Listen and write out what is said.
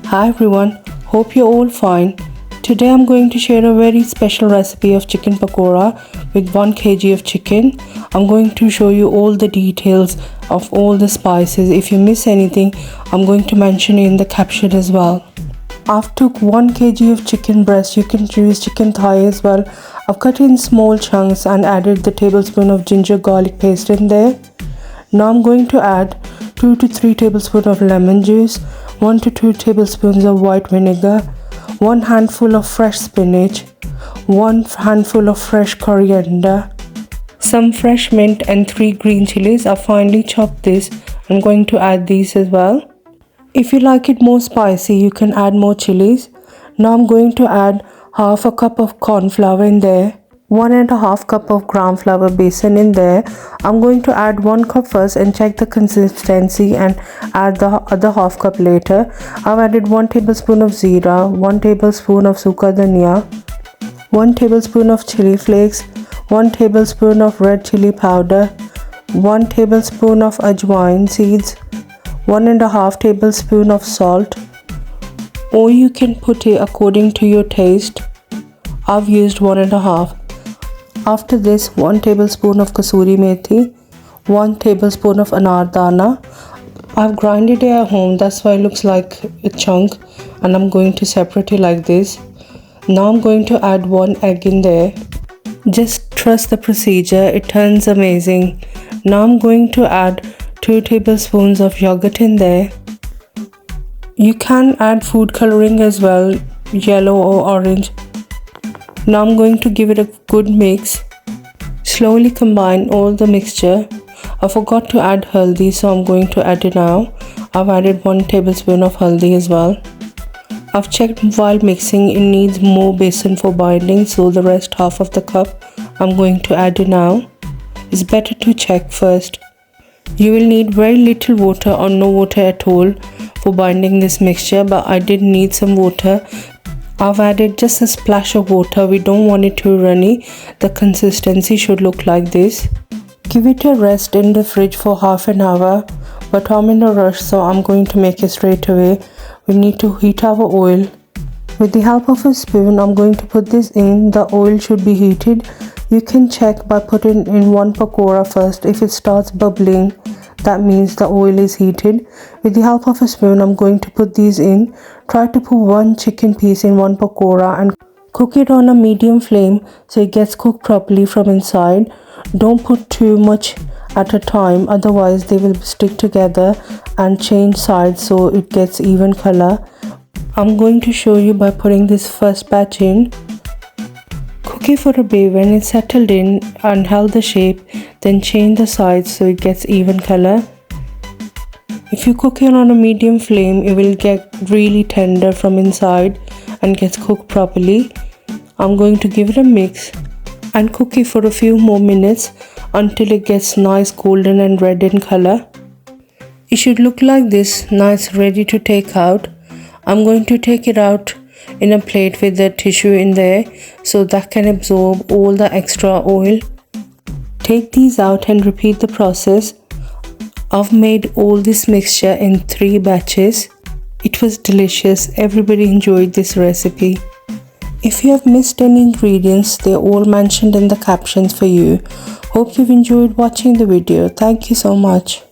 Hi everyone, hope you're all fine. Today I'm going to share a very special recipe of chicken pakora with 1 kg of chicken. I'm going to show you all the details of all the spices. If you miss anything, I'm going to mention it in the caption as well. I've took 1 kg of chicken breast. You can use chicken thigh as well. I've cut in small chunks and added the tablespoon of ginger garlic paste in there. Now I'm going to add 2 to 3 tablespoons of lemon juice, 1 to 2 tablespoons of white vinegar, 1 handful of fresh spinach, 1 handful of fresh coriander, some fresh mint and 3 green chillies. I've finely chopped this. I'm going to add these as well. If you like it more spicy, you can add more chilies. Now I'm going to add half a cup of cornflour in there, 1.5 cup of gram flour baisan in there. I'm going to add 1 cup first and check the consistency and add the other half cup later. I've added 1 tablespoon of zeera, 1 tablespoon of sokha dhaniya, 1 tablespoon of chilli flakes, 1 tablespoon of red chilli powder, 1 tablespoon of ajwain seeds, 1.5 tablespoon of salt, or you can put it according to your taste. I've used 1.5. After this, 1 tablespoon of kasuri methi, 1 tablespoon of anardana. I've grinded it at home, that's why it looks like a chunk, and I'm going to separate it like this. Now I'm going to add 1 egg in there. Just trust the procedure, it turns amazing. Now I'm going to add 2 tablespoons of yogurt in there. You can add food coloring as well, yellow or orange. Now I'm going to give it a good mix. Slowly combine all the mixture. I forgot to add haldi, so I'm going to add it now. I've added 1 tablespoon of haldi as well. I've checked while mixing, it needs more baisan for binding, so the rest half of the cup I'm going to add it now. It's better to check first. You will need very little water or no water at all for binding this mixture, but I did need some water. I've added just a splash of water. We don't want it too runny. The consistency should look like this. Give it a rest in the fridge for half an hour, but I'm in a rush, so I'm going to make it straight away. We need to heat our oil. With the help of a spoon, I'm going to put this in. The oil should be heated. You can check by putting in 1 pakora first. If it starts bubbling, that means the oil is heated. With the help of a spoon, I'm going to put these in. Try to put 1 chicken piece in 1 pakora and cook it on a medium flame so it gets cooked properly from inside. Don't put too much at a time, otherwise they will stick together and change sides so it gets even color. I'm going to show you by putting this first batch in. Cook it for a bit. When it's settled in and held the shape, then change the sides so it gets even color. If you cook it on a medium flame, it will get really tender from inside and gets cooked properly. I'm going to give it a mix and cook it for a few more minutes until it gets nice golden and red in color. It should look like this, nice, ready to take out. I'm going to take it out in a plate with the tissue in there so that can absorb all the extra oil. Take these out and repeat the process. I've made all this mixture in 3 batches. It was delicious. Everybody enjoyed this recipe. If you have missed any ingredients, they're all mentioned in the captions for you. Hope you've enjoyed watching the video. Thank you so much.